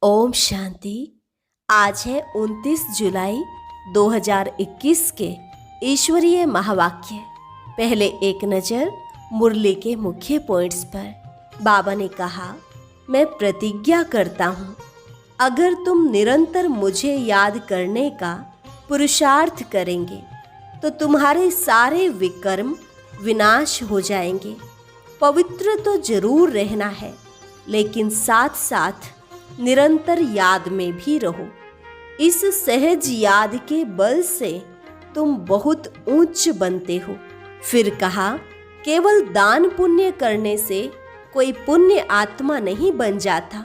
ओम शांति। आज है 29 जुलाई 2021 के ईश्वरीय महावाक्य। पहले एक नज़र मुरली के मुख्य पॉइंट्स पर। बाबा ने कहा, मैं प्रतिज्ञा करता हूँ, अगर तुम निरंतर मुझे याद करने का पुरुषार्थ करेंगे तो तुम्हारे सारे विकर्म विनाश हो जाएंगे। पवित्र तो जरूर रहना है, लेकिन साथ साथ निरंतर याद में भी रहो। इस सहज याद के बल से तुम बहुत ऊंच बनते हो। फिर कहा, केवल दान पुण्य करने से कोई पुण्य आत्मा नहीं बन जाता।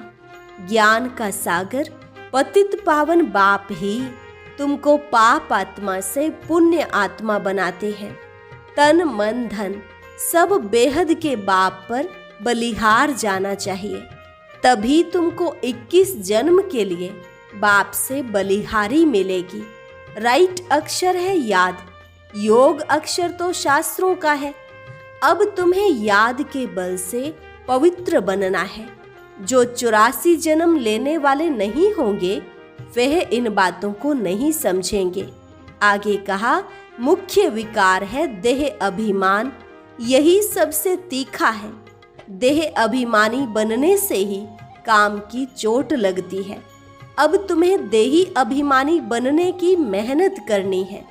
ज्ञान का सागर पतित पावन बाप ही तुमको पाप आत्मा से पुण्य आत्मा बनाते हैं। तन मन धन सब बेहद के बाप पर बलिहार जाना चाहिए, तभी तुमको 21 जन्म के लिए बाप से बलिहारी मिलेगी। राइट अक्षर है याद, योग अक्षर तो शास्त्रों का है। अब तुम्हें याद के बल से पवित्र बनना है। जो 84 जन्म लेने वाले नहीं होंगे वह इन बातों को नहीं समझेंगे। आगे कहा, मुख्य विकार है देह अभिमान, यही सबसे तीखा है। देह अभिमानी बनने से ही काम की चोट लगती है। अब तुम्हें देही अभिमानी बनने की मेहनत करनी है।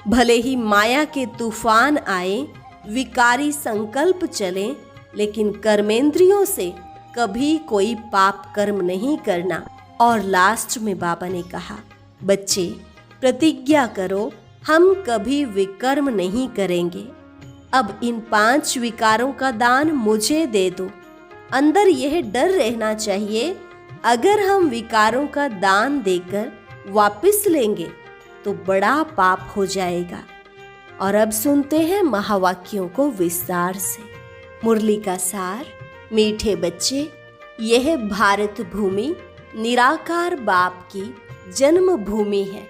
भले ही माया के तूफान आए, विकारी संकल्प चले, लेकिन कर्मेंद्रियों से कभी कोई पाप कर्म नहीं करना। और लास्ट में बाबा ने कहा, बच्चे प्रतिज्ञा करो, हम कभी विकर्म नहीं करेंगे। अब इन 5 विकारों का दान मुझे दे दो। अंदर यह डर रहना चाहिए, अगर हम विकारों का दान देकर वापस लेंगे तो बड़ा पाप हो जाएगा। और अब सुनते हैं महावाक्यों को विस्तार से। मुरली का सार। मीठे बच्चे, यह भारत भूमि निराकार बाप की जन्म भूमि है।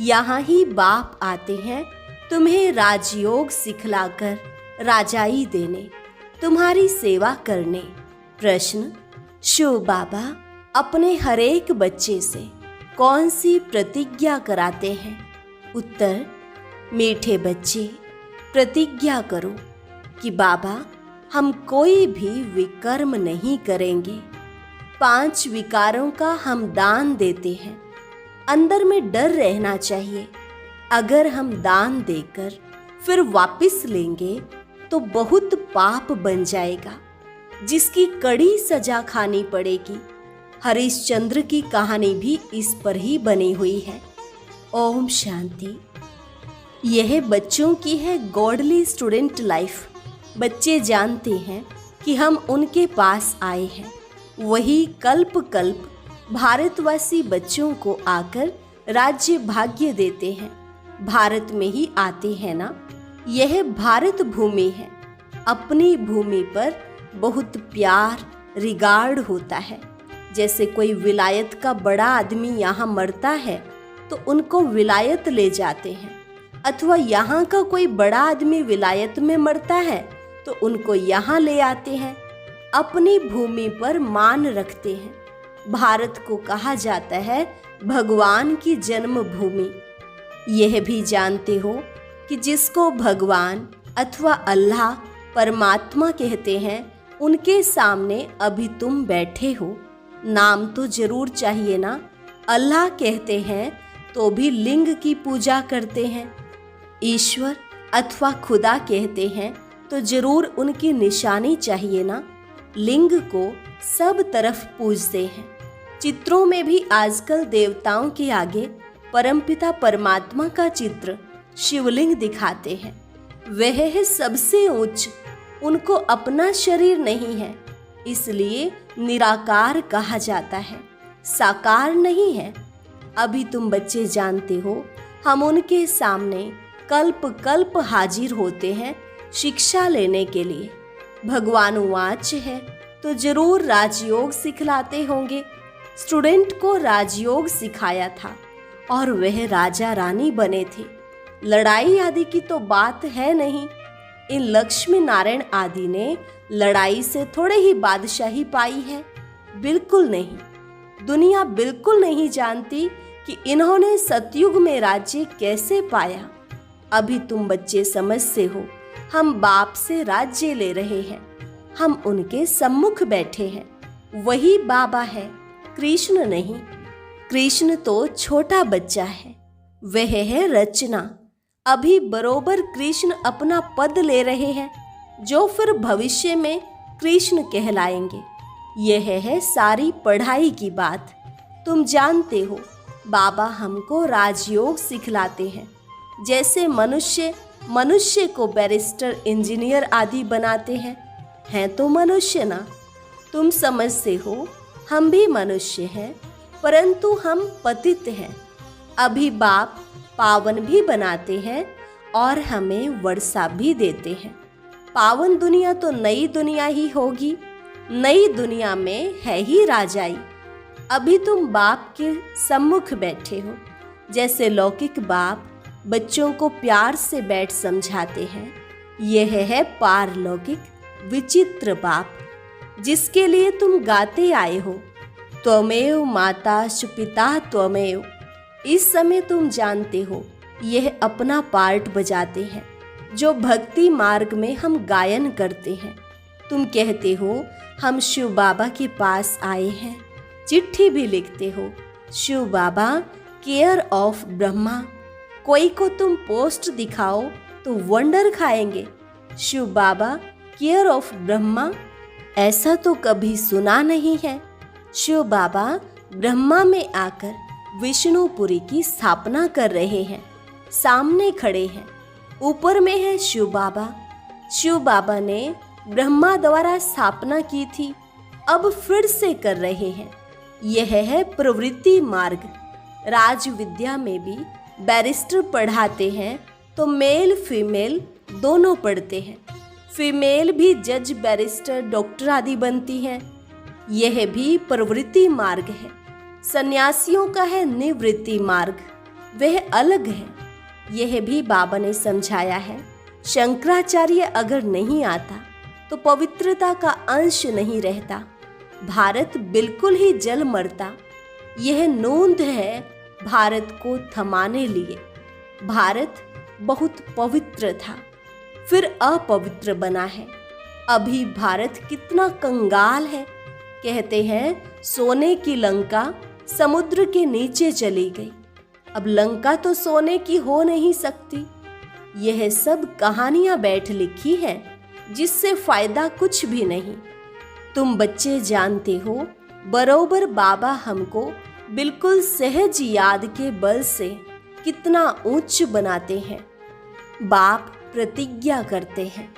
यहाँ ही बाप आते हैं तुम्हें राजयोग सिखलाकर राजाई देने, तुम्हारी सेवा करने। प्रश्न, शिव बाबा अपने हरेक बच्चे से कौन सी प्रतिज्ञा कराते हैं? उत्तर, मीठे बच्चे प्रतिज्ञा करो कि बाबा हम कोई भी विकर्म नहीं करेंगे। 5 विकारों का हम दान देते हैं। अंदर में डर रहना चाहिए, अगर हम दान देकर फिर वापस लेंगे तो बहुत पाप बन जाएगा, जिसकी कड़ी सजा खानी पड़ेगी। हरिश्चंद्र की कहानी भी इस पर ही बनी हुई है। ओम शांति। यह बच्चों की है गॉडली स्टूडेंट लाइफ। बच्चे जानते हैं कि हम उनके पास आए हैं। वही कल्प कल्प भारतवासी बच्चों को आकर राज्य भाग्य देते हैं। भारत में ही आते हैं ना। यह भारत भूमि है। अपनी भूमि पर बहुत प्यार रिगार्ड होता है। जैसे कोई विलायत का बड़ा आदमी यहाँ मरता है तो उनको विलायत ले जाते हैं, अथवा यहाँ का कोई बड़ा आदमी विलायत में मरता है तो उनको यहाँ ले आते हैं। अपनी भूमि पर मान रखते हैं। भारत को कहा जाता है भगवान की जन्म भूमि। यह भी जानते हो कि जिसको भगवान अथवा अल्लाह परमात्मा कहते हैं, उनके सामने अभी तुम बैठे हो। नाम तो जरूर चाहिए ना। अल्लाह कहते हैं तो भी लिंग की पूजा करते हैं। ईश्वर अथवा खुदा कहते हैं तो जरूर उनकी निशानी चाहिए ना। लिंग को सब तरफ पूजते हैं। चित्रों में भी आजकल देवताओं के आगे परमपिता परमात्मा का चित्र शिवलिंग दिखाते हैं। वह है सबसे ऊंच। उनको अपना शरीर नहीं है, इसलिए निराकार कहा जाता है, साकार नहीं है। अभी तुम बच्चे जानते हो, हम उनके सामने कल्प कल्प हाजिर होते हैं शिक्षा लेने के लिए। भगवान वाच है तो जरूर राजयोग सिखलाते होंगे। स्टूडेंट को राजयोग सिखाया था और वह राजा रानी बने थे। लड़ाई आदि की तो बात है नहीं। इन लक्ष्मी नारायण आदि ने लड़ाई से थोड़े ही बादशाही पाई है, बिल्कुल नहीं। दुनिया बिल्कुल नहीं जानती कि इन्होंने सतयुग में राज्य कैसे पाया। अभी तुम बच्चे समझते हो, हम बाप से राज्य ले रहे हैं, हम उनके सम्मुख बैठे हैं। वही बाबा है, कृष्ण नहीं। कृष्ण तो छोटा बच्चा है, वह है रचना। अभी बरोबर कृष्ण अपना पद ले रहे हैं, जो फिर भविष्य में कृष्ण कहलाएंगे। यह है सारी पढ़ाई की बात। तुम जानते हो, बाबा हमको राजयोग सिखलाते हैं। जैसे मनुष्य को बैरिस्टर, इंजीनियर आदि बनाते हैं तो मनुष्य ना। तुम समझते हो, हम भी मनुष्य हैं, परंतु हम पतित हैं। अभी बाप पावन भी बनाते हैं और हमें वर्षा भी देते हैं। पावन दुनिया तो नई दुनिया ही होगी। नई दुनिया में है ही राजाई। अभी तुम बाप के सम्मुख बैठे हो। जैसे लौकिक बाप बच्चों को प्यार से बैठ समझाते हैं, यह है पारलौकिक विचित्र बाप, जिसके लिए तुम गाते आए हो, त्वमेव माता सुपिता त्वमेव। इस समय तुम जानते हो, यह अपना पार्ट बजाते हैं, जो भक्ति मार्ग में हम गायन करते हैं। तुम कहते हो, हम शिव बाबा के पास आए हैं, चिट्ठी भी लिखते हो, शिव बाबा केयर ऑफ ब्रह्मा। कोई को तुम पोस्ट दिखाओ तो वंडर खाएंगे, शिव बाबा केयर ऑफ ब्रह्मा। ऐसा तो कभी सुना नहीं है। शिव बाबा ब्रह्मा में आकर विष्णुपुरी की स्थापना कर रहे हैं, सामने खड़े हैं। ऊपर में है शिव बाबा। शिव बाबा ने ब्रह्मा द्वारा स्थापना की थी, अब फिर से कर रहे हैं। यह है प्रवृत्ति मार्ग। राज विद्या में भी बैरिस्टर पढ़ाते हैं तो मेल फीमेल दोनों पढ़ते हैं। फीमेल भी जज, बैरिस्टर, डॉक्टर आदि बनती हैं। यह भी प्रवृत्ति मार्ग है। सन्यासियों का है निवृत्ति मार्ग, वह अलग है। यह भी बाबा ने समझाया है। शंकराचार्य अगर नहीं आता तो पवित्रता का अंश नहीं रहता। भारत बिल्कुल ही जल मरता। यह नोंद है भारत को थमाने लिए। भारत बहुत पवित्र था, फिर अपवित्र बना है। अभी भारत कितना कंगाल है। कहते हैं सोने की लंका समुद्र के नीचे चली गई। अब लंका तो सोने की हो नहीं सकती। यह सब कहानियां बैठ लिखी हैं, जिससे फायदा कुछ भी नहीं। तुम बच्चे जानते हो, बरोबर बाबा हमको बिल्कुल सहज याद के बल से कितना उच्च बनाते हैं। बाप प्रतिज्ञा करते हैं,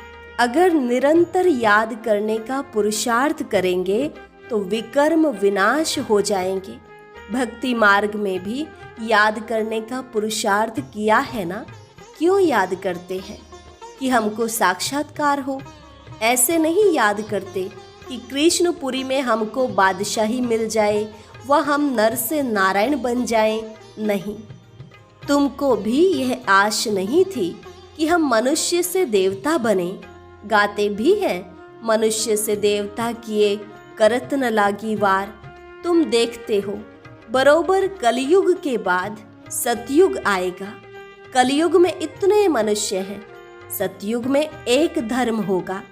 अगर निरंतर याद करने का पुरुषार्थ करेंगे तो विकर्म विनाश हो जाएंगे। भक्ति मार्ग में भी याद करने का पुरुषार्थ किया है ना। क्यों याद करते हैं? कि हमको साक्षात्कार हो। ऐसे नहीं याद करते कि कृष्णपुरी में हमको बादशाही मिल जाए, वह हम नर से नारायण बन जाएं। नहीं, तुमको भी यह आश नहीं थी कि हम मनुष्य से देवता बने। गाते भी हैं, मनुष्य से देवता किए करत न लागी वार। तुम देखते हो, बरोबर कलयुग के बाद सतयुग आएगा। कलयुग में इतने मनुष्य हैं, सतयुग में एक धर्म होगा।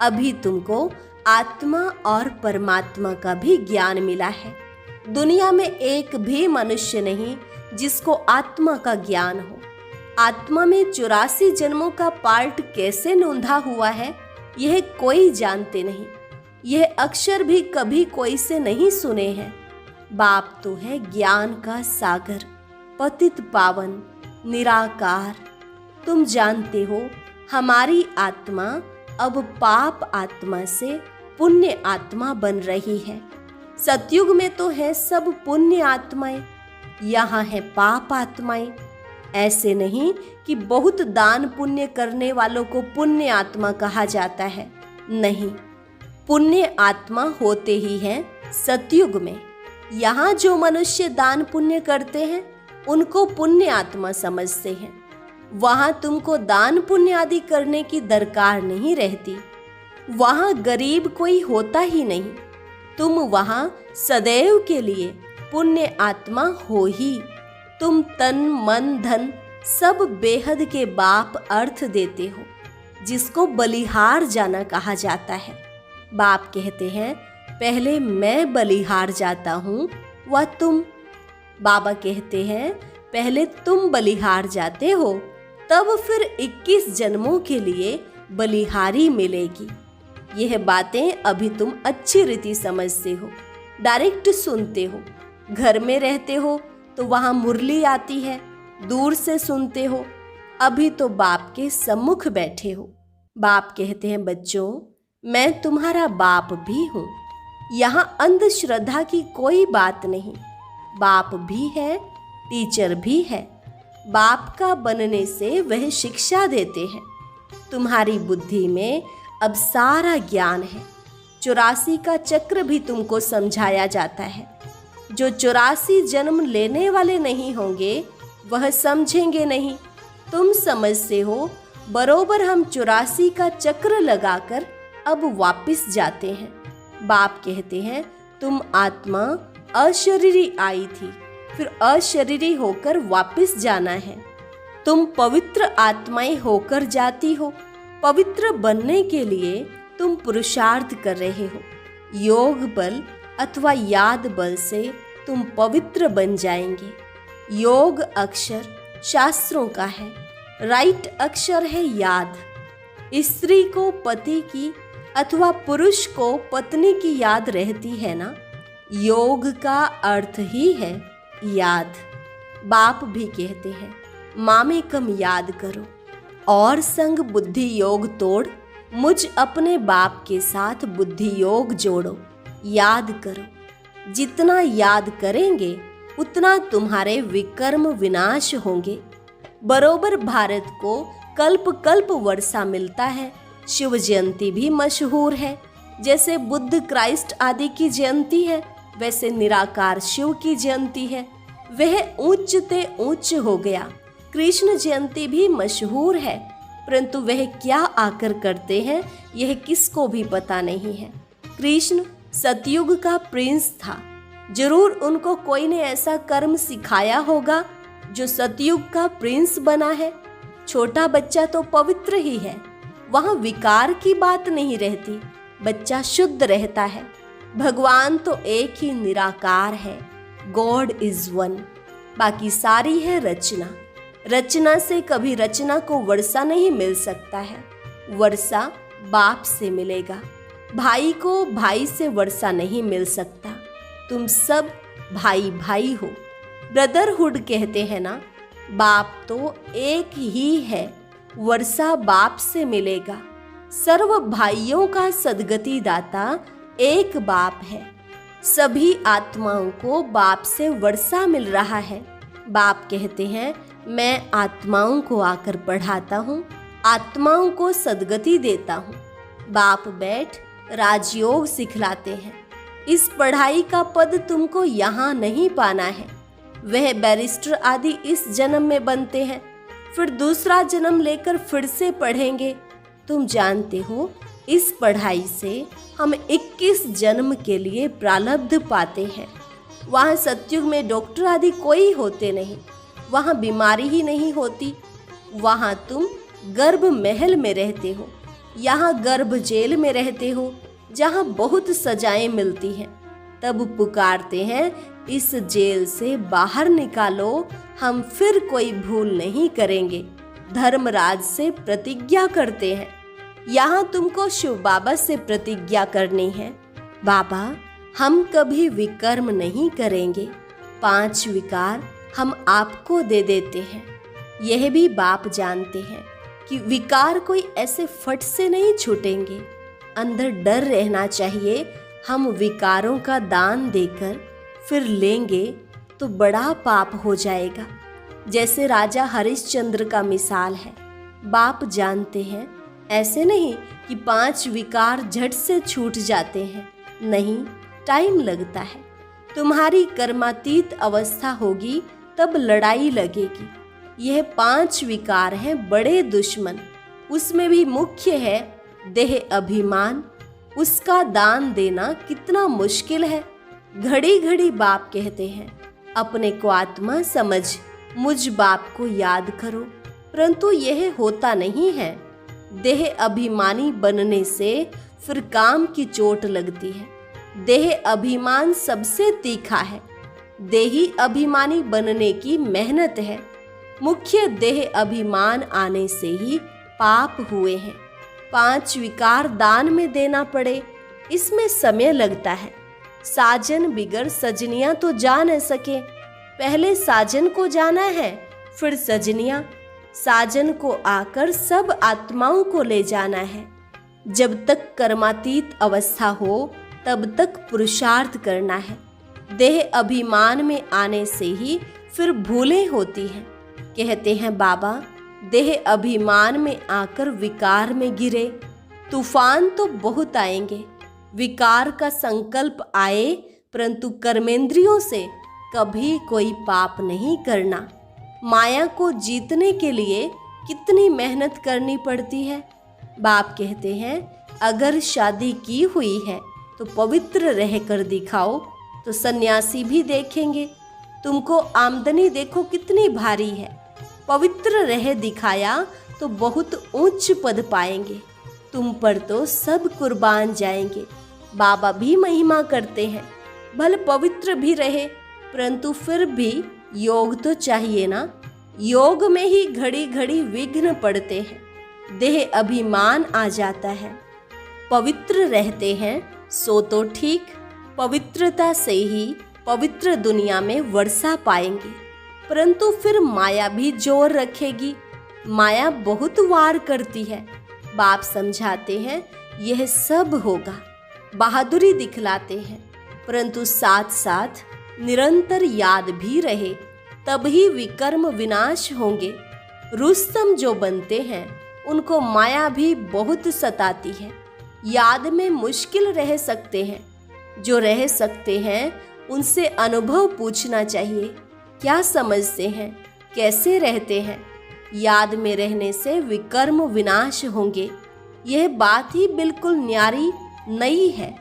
अभी तुमको आत्मा और परमात्मा का भी ज्ञान मिला है। दुनिया में एक भी मनुष्य नहीं जिसको आत्मा का ज्ञान हो। आत्मा में 84 जन्मों का पार्ट कैसे नोंधा हुआ है, यह कोई जानते नहीं। यह अक्षर भी कभी कोई से नहीं सुने हैं। बाप तो है ज्ञान का सागर, पतित पावन, निराकार। तुम जानते हो, हमारी आत्मा अब पाप आत्मा से पुण्य आत्मा बन रही है। सतयुग में तो है सब पुण्य आत्माएं, यहाँ है पाप आत्माएं। ऐसे नहीं कि बहुत दान पुण्य करने वालों को पुण्य आत्मा कहा जाता है। नहीं, पुण्य आत्मा होते ही हैं सतयुग में। यहाँ जो मनुष्य दान पुण्य करते हैं उनको पुण्य आत्मा समझते हैं। वहाँ तुमको दान पुण्य आदि करने की दरकार नहीं रहती। वहाँ गरीब कोई होता ही नहीं। तुम वहाँ सदैव के लिए पुण्य आत्मा हो ही। तुम तन मन धन सब बेहद के बाप अर्थ देते हो, जिसको बलिहार जाना कहा जाता है। बाप कहते हैं पहले मैं बलिहार जाता हूँ व तुम। बाबा कहते हैं पहले तुम बलिहार जाते हो, तब फिर 21 जन्मों के लिए बलिहारी मिलेगी। यह बातें अभी तुम अच्छी रीति समझते हो, डायरेक्ट सुनते हो। घर में रहते हो तो वहाँ मुरली आती है, दूर से सुनते हो। अभी तो बाप के सम्मुख बैठे हो। बाप कहते हैं बच्चों मैं तुम्हारा बाप भी हूँ। यहाँ अंधश्रद्धा की कोई बात नहीं। बाप भी है, टीचर भी है। बाप का बनने से वह शिक्षा देते हैं। तुम्हारी बुद्धि में अब सारा ज्ञान है। 84 का चक्र भी तुमको समझाया जाता है। जो 84 जन्म लेने वाले नहीं होंगे वह समझेंगे नहीं। तुम समझते हो बरोबर हम 84 का चक्र लगाकर अब वापस जाते हैं। बाप कहते हैं तुम आत्मा अशरीरी आई थी, फिर अशरीरी होकर वापस जाना है। तुम पवित्र आत्माएं होकर जाती हो। पवित्र बनने के लिए तुम पुरुषार्थ कर रहे हो। योग बल अथवा याद बल से तुम पवित्र बन जाएंगे। योग अक्षर शास्त्रों का है, राइट अक्षर है याद। स्त्री को पति की अथवा पुरुष को पत्नी की याद रहती है ना। योग का अर्थ ही है याद। बाप भी कहते हैं मामे कम याद करो और संग बुद्धि योग तोड़, मुझ अपने बाप के साथ बुद्धि योग जोड़ो। याद करो, जितना याद करेंगे उतना तुम्हारे विकर्म विनाश होंगे। बरोबर भारत को कल्प कल्प वर्षा मिलता है। शिव जयंती भी मशहूर है। जैसे बुद्ध क्राइस्ट आदि की जयंती है, वैसे निराकार शिव की जयंती है। वह ऊंच ते ऊंच हो गया। कृष्ण जयंती भी मशहूर है, परंतु वह क्या आकर करते हैं यह किसको भी पता नहीं है। कृष्ण सतयुग का प्रिंस था। जरूर उनको कोई ने ऐसा कर्म सिखाया होगा जो सतयुग का प्रिंस बना है। छोटा बच्चा तो पवित्र ही है, वहाँ विकार की बात नहीं रहती। बच्चा शुद्ध रहता है। भगवान तो एक ही निराकार है, गॉड इज वन। बाकी सारी है रचना। रचना से कभी रचना को वर्षा नहीं मिल सकता है। वर्षा बाप से मिलेगा। भाई को भाई से वर्षा नहीं मिल सकता। तुम सब भाई भाई हो। ब्रदरहुड कहते हैं ना। बाप तो एक ही है, वर्षा बाप से मिलेगा। सर्व भाइयों का सद्गति दाता एक बाप है। सभी आत्माओं को बाप से वर्षा मिल रहा है। बाप कहते हैं मैं आत्माओं को आकर पढ़ाता हूँ, आत्माओं को सद्गति देता हूँ। बाप बैठ राजयोग सिखलाते हैं। इस पढ़ाई का पद तुमको यहाँ नहीं पाना है। वह बैरिस्टर आदि इस जन्म में बनते हैं, फिर दूसरा जन्म लेकर फिर से पढ़ेंगे। तुम जानते हो इस पढ़ाई से हम 21 जन्म के लिए प्रारब्ध पाते हैं। वहाँ सतयुग में डॉक्टर आदि कोई होते नहीं, वहाँ बीमारी ही नहीं होती। वहाँ तुम गर्भ महल में रहते हो, यहाँ गर्भ जेल में रहते हो, जहाँ बहुत सजाएं मिलती हैं। तब पुकारते हैं इस जेल से बाहर निकालो, हम फिर कोई भूल नहीं करेंगे। धर्मराज से प्रतिज्ञा करते हैं। यहाँ तुमको शिव बाबा से प्रतिज्ञा करनी है। बाबा हम कभी विकर्म नहीं करेंगे। 5 विकार हम आपको दे देते हैं। यह भी बाप जानते हैं कि विकार कोई ऐसे फट से नहीं छूटेंगे। अंदर डर रहना चाहिए। हम विकारों का दान देकर फिर लेंगे तो बड़ा पाप हो जाएगा। जैसे राजा हरिश्चंद्र का मिसाल है। बाप जानते हैं ऐसे नहीं कि 5 विकार झट से छूट जाते हैं। नहीं, टाइम लगता है। तुम्हारी कर्मातीत अवस्था होगी तब लड़ाई लगेगी। यह 5 विकार हैं बड़े दुश्मन। उसमें भी मुख्य है देह अभिमान, उसका दान देना कितना मुश्किल है। घड़ी घड़ी बाप कहते हैं, अपने को आत्मा समझ मुझ बाप को याद करो, परंतु यह होता नहीं है। देह अभिमानी बनने से फिर काम की चोट लगती है। देह अभिमान सबसे तीखा है। देही अभिमानी बनने की मेहनत है। मुख्य देह अभिमान आने से ही पाप हुए हैं। 5 विकार दान में देना पड़े, इसमें समय लगता है। साजन बिगर सजनियां तो जा न सके। पहले साजन को जाना है, फिर सजनियां। साजन को आकर सब आत्माओं को ले जाना है। जब तक कर्मातीत अवस्था हो तब तक पुरुषार्थ करना है। देह अभिमान में आने से ही फिर भूलें होती हैं। कहते हैं बाबा, देह अभिमान में आकर विकार में गिरे, तूफान तो बहुत आएंगे। विकार का संकल्प आए, परंतु कर्मेंद्रियों से कभी कोई पाप नहीं करना। माया को जीतने के लिए कितनी मेहनत करनी पड़ती है। बाप कहते हैं, अगर शादी की हुई है तो पवित्र रहकर दिखाओ, तो सन्यासी भी देखेंगे। तुमको आमदनी देखो कितनी भारी है, पवित्र रह दिखाया तो बहुत उच्च पद पाएंगे। तुम पर तो सब कुर्बान जाएंगे। बाबा भी महिमा करते हैं, भले पवित्र भी रहे, परंतु फिर भी योग तो चाहिए ना। योग में ही घड़ी घड़ी विघ्न पड़ते हैं। देह अभिमान आ जाता है। पवित्र रहते हैं सो तो ठीक, पवित्रता से ही पवित्र दुनिया में वर्षा पाएंगे, परंतु फिर माया भी जोर रखेगी। माया बहुत वार करती है। बाप समझाते हैं, यह सब होगा। बहादुरी दिखलाते हैं, परंतु साथ साथ निरंतर याद भी रहे, तभी विकर्म विनाश होंगे। रुस्तम जो बनते हैं उनको माया भी बहुत सताती है। याद में मुश्किल रह सकते हैं। जो रह सकते हैं उनसे अनुभव पूछना चाहिए। क्या समझते हैं, कैसे रहते हैं। याद में रहने से विकर्म विनाश होंगे। यह बात ही बिल्कुल न्यारी नई है।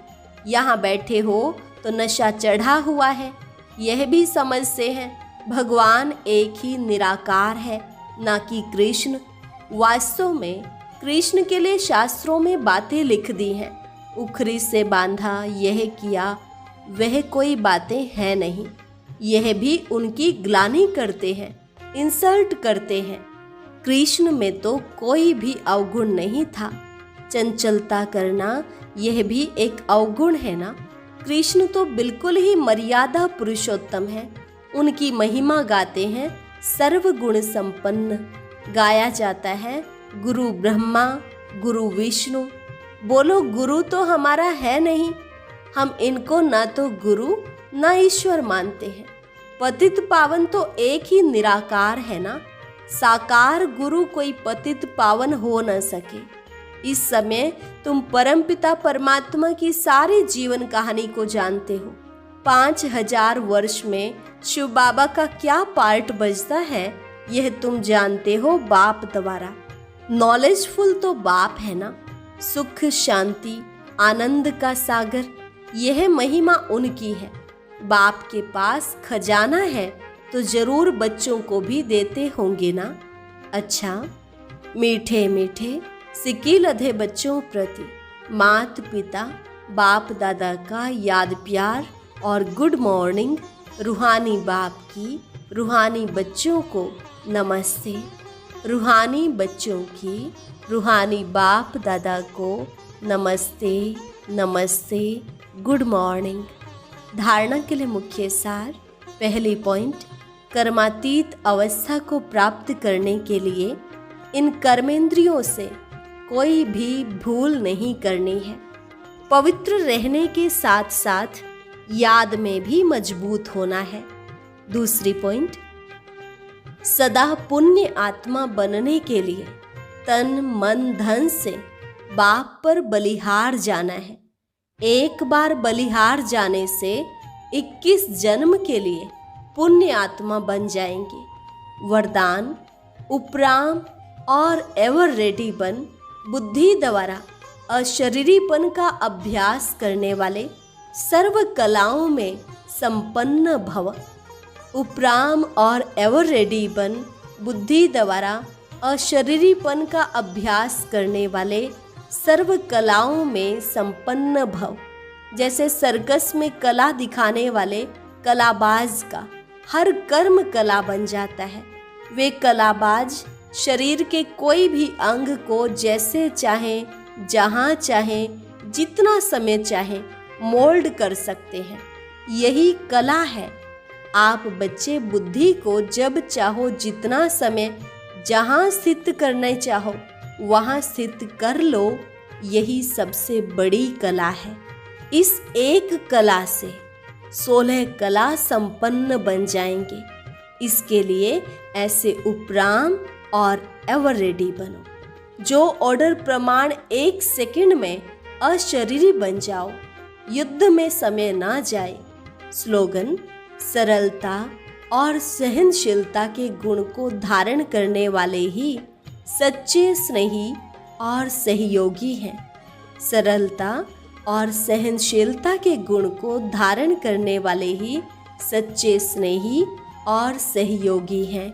यहाँ बैठे हो तो नशा चढ़ा हुआ है, यह भी समझते हैं। भगवान एक ही निराकार है, ना कि कृष्ण। वास्तव में कृष्ण के लिए शास्त्रों में बातें लिख दी हैं। उखरी से बांधा, यह किया, वह कोई बातें हैं नहीं। यह भी उनकी ग्लानि करते हैं, इंसल्ट करते हैं। कृष्ण में तो कोई भी अवगुण नहीं था। चंचलता करना यह भी एक अवगुण है ना। कृष्ण तो बिल्कुल ही मर्यादा पुरुषोत्तम है। उनकी महिमा गाते हैं सर्वगुण संपन्न। गाया जाता है गुरु ब्रह्मा, गुरु विष्णु। बोलो, गुरु तो हमारा है नहीं। हम इनको ना तो गुरु ना ईश्वर मानते हैं। पतित पावन तो एक ही निराकार है ना। साकार गुरु कोई पतित पावन हो न सके। इस समय तुम परमपिता परमात्मा की सारी जीवन कहानी को जानते हो। 5000 वर्ष में शिव बाबा का क्या पार्ट बजता है, यह तुम जानते हो बाप द्वारा। नॉलेजफुल तो बाप है ना। सुख, शांति, आनंद का सागर, यह महिमा उनकी है। बाप के पास खजाना है तो जरूर बच्चों को भी देते होंगे ना। अच्छा, मीठे मीठे सिक्की लधे बच्चों प्रति मात पिता बाप दादा का याद प्यार और गुड मॉर्निंग। रूहानी बाप की रूहानी बच्चों को नमस्ते। रूहानी बच्चों की रूहानी बाप दादा को नमस्ते नमस्ते, गुड मॉर्निंग। धारणा के लिए मुख्य सार। पहली पॉइंट, कर्मातीत अवस्था को प्राप्त करने के लिए इन कर्मेंद्रियों से कोई भी भूल नहीं करनी है। पवित्र रहने के साथ साथ याद में भी मजबूत होना है। दूसरी पॉइंट, सदा पुण्य आत्मा बनने के लिए तन मन धन से बाप पर बलिहार जाना है। एक बार बलिहार जाने से 21 जन्म के लिए पुण्य आत्मा बन जाएंगे। वरदान, उपराम और एवर रेडी बन बुद्धि द्वारा अशरीरीपन का अभ्यास करने वाले सर्व कलाओं में संपन्न भव। उपराम और एवर रेडी बन बुद्धि द्वारा अशरीरीपन का अभ्यास करने वाले सर्व कलाओं में संपन्न भव। जैसे सर्कस में कला दिखाने वाले कलाबाज का हर कर्म कला बन जाता है। वे कलाबाज शरीर के कोई भी अंग को जैसे चाहें, जहाँ चाहें, जितना समय चाहें मोल्ड कर सकते हैं। यही कला है। आप बच्चे बुद्धि को जब चाहो, जितना समय, जहाँ स्थित करना चाहो वहाँ स्थित कर लो। यही सबसे बड़ी कला है। इस एक कला से 16 कला संपन्न बन जाएंगे। इसके लिए ऐसे उपराम और एवर रेडी बनो। जो ऑर्डर प्रमाण 1 सेकंड में अशरीरी बन जाओ, युद्ध में समय ना जाए। स्लोगन: सरलता और सहनशीलता के गुण को धारण करने वाले ही सच्चे स्नेही और सहयोगी हैं। सरलता और सहनशीलता के गुण को धारण करने वाले ही सच्चे स्नेही और सहयोगी हैं।